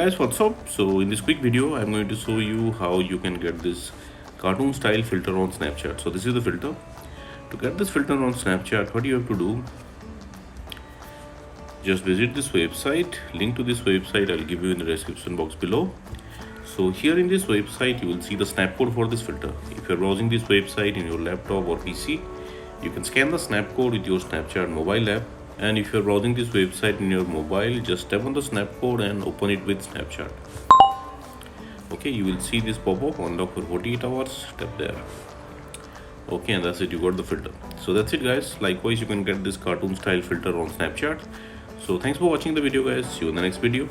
guys, what's up? So in this quick video I'm going to show you how you can get this cartoon style filter on Snapchat. So this is the filter. To get this filter on Snapchat, what you have to do, just visit this website. Link to this website I'll give you in the description box below. So here in this website you will see the snap code for this filter. If you're browsing this website in your laptop or PC, you can scan the snap code with your Snapchat mobile app. And if you're browsing this website in your mobile, just tap on the snap code and open it with Snapchat. Okay, you will see this pop-up, unlock for 48 hours, tap there. Okay, and that's it, you got the filter. So that's it guys. Likewise, you can get this cartoon style filter on Snapchat. So thanks for watching the video guys. See you in the next video.